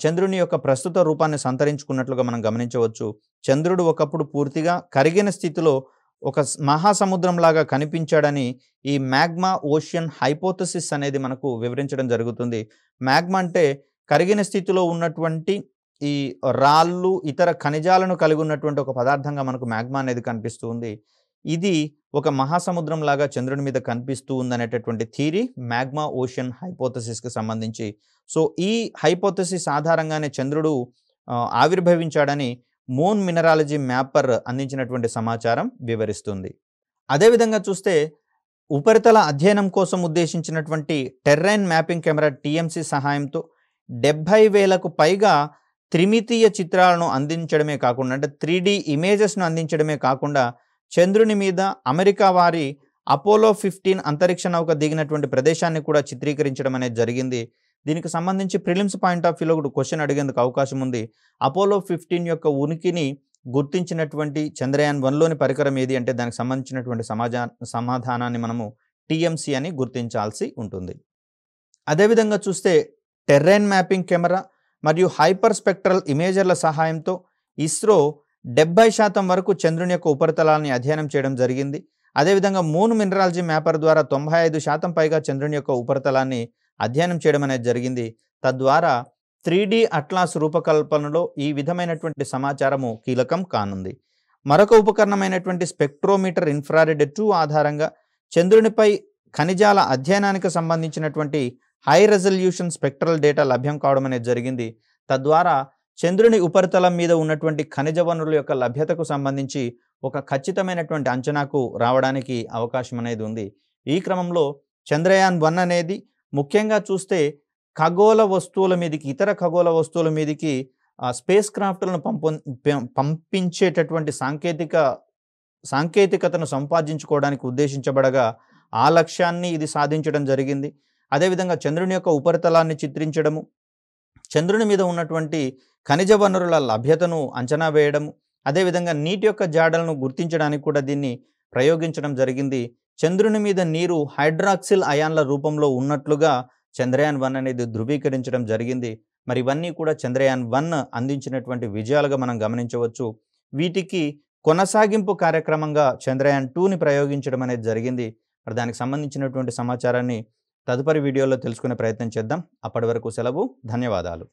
[SPEAKER 1] చంద్రుని యొక్క ప్రస్తుత రూపాన్ని సంతరించుకున్నట్లుగా మనం గమనించవచ్చు. చంద్రుడు ఒకప్పుడు పూర్తిగా కరిగిన స్థితిలో ఒక మహాసముద్రంలాగా కనిపించాడని ఈ మ్యాగ్మా ఓషన్ హైపోథసిస్ అనేది మనకు వివరించడం జరుగుతుంది. మ్యాగ్మా అంటే కరిగిన స్థితిలో ఉన్నటువంటి ఈ రాళ్ళు ఇతర ఖనిజాలను కలిగి ఉన్నటువంటి ఒక పదార్థంగా మనకు మ్యాగ్మా అనేది కనిపిస్తూ ఉంది. ఇది ఒక మహాసముద్రం లాగా చంద్రుని మీద కనిపిస్తూ ఉందనేటటువంటి థియరీ మ్యాగ్మా ఓషన్ హైపోథసిస్కి సంబంధించి. సో ఈ హైపోథసిస్ ఆధారంగానే చంద్రుడు ఆవిర్భవించాడని మూన్ మినరాలజీ మ్యాపర్ అందించినటువంటి సమాచారం వివరిస్తుంది. అదేవిధంగా చూస్తే ఉపరితల అధ్యయనం కోసం ఉద్దేశించినటువంటి టెర్రైన్ మ్యాపింగ్ కెమెరా TMC సహాయంతో 70,000కు పైగా త్రిమితీయ చిత్రాలను అందించడమే కాకుండా అంటే 3D ఇమేజెస్‌ను అందించడమే కాకుండా చంద్రుని మీద అమెరికా వారి అపోలో 15 అంతరిక్ష నౌక దిగినటువంటి ప్రదేశాన్ని కూడా చిత్రీకరించడం అనేది జరిగింది. దీనికి సంబంధించి ప్రిలిమ్స్ పాయింట్ ఆఫ్ వ్యూలో కూడా క్వెషన్ అడిగేందుకు అవకాశం ఉంది. అపోలో 15 యొక్క ఉనికిని గుర్తించినటువంటి చంద్రయాన్ 1లోని పరికరం ఏది అంటే దానికి సంబంధించినటువంటి సమాధానాన్ని మనము టీఎంసీ అని గుర్తించాల్సి ఉంటుంది. అదేవిధంగా చూస్తే టెర్రైన్ మ్యాపింగ్ కెమెరా మరియు హైపర్ స్పెక్ట్రల్ ఇమేజర్ల సహాయంతో ఇస్రో 70% వరకు చంద్రుని యొక్క ఉపరితలాన్ని అధ్యయనం చేయడం జరిగింది. అదేవిధంగా మూన్ మినరాలజీ మ్యాపర్ ద్వారా 95% పైగా చంద్రుని యొక్క ఉపరితలాన్ని అధ్యయనం చేయడం అనేది జరిగింది. తద్వారా 3D అట్లాస్ రూపకల్పనలో ఈ విధమైనటువంటి సమాచారము కీలకం కానుంది. మరొక ఉపకరణమైనటువంటి స్పెక్ట్రోమీటర్ ఇన్ఫ్రారెడ్ 2 ఆధారంగా చంద్రునిపై ఖనిజాల అధ్యయనానికి సంబంధించినటువంటి హై రెజల్యూషన్ స్పెక్ట్రల్ డేటా లభ్యం కావడం అనేది జరిగింది. తద్వారా చంద్రుని ఉపరితలం మీద ఉన్నటువంటి ఖనిజ వనరుల యొక్క లభ్యతకు సంబంధించి ఒక ఖచ్చితమైనటువంటి అంచనాకు రావడానికి అవకాశం అనేది ఉంది. ఈ క్రమంలో చంద్రయాన్ 1 అనేది ముఖ్యంగా చూస్తే ఖగోళ వస్తువుల మీదకి ఇతర ఖగోళ వస్తువుల మీదకి స్పేస్ క్రాఫ్ట్లను పంపించేటటువంటి సాంకేతికతను సంపాదించుకోవడానికి ఉద్దేశించబడగా ఆ లక్ష్యాన్ని ఇది సాధించడం జరిగింది. అదేవిధంగా చంద్రుని యొక్క ఉపరితలాన్ని చిత్రించడము, చంద్రుని మీద ఉన్నటువంటి ఖనిజ వనరుల లభ్యతను అంచనా వేయడము, అదేవిధంగా నీటి యొక్క జాడలను గుర్తించడానికి కూడా దీన్ని ప్రయోగించడం జరిగింది. చంద్రుని మీద నీరు హైడ్రాక్సిల్ అయాన్ల రూపంలో ఉన్నట్లుగా చంద్రయాన్ 1 అనేది ధృవీకరించడం జరిగింది. మరి ఇవన్నీ కూడా చంద్రయాన్ 1 అందించినటువంటి విజయాలుగా మనం గమనించవచ్చు. వీటికి కొనసాగింపు కార్యక్రమంగా చంద్రయాన్ 2ని ప్రయోగించడం అనేది జరిగింది. మరి దానికి సంబంధించినటువంటి సమాచారాన్ని తదుపరి వీడియోలో తెలుసుకునే ప్రయత్నం చేద్దాం. అప్పటి వరకు సెలవు. ధన్యవాదాలు.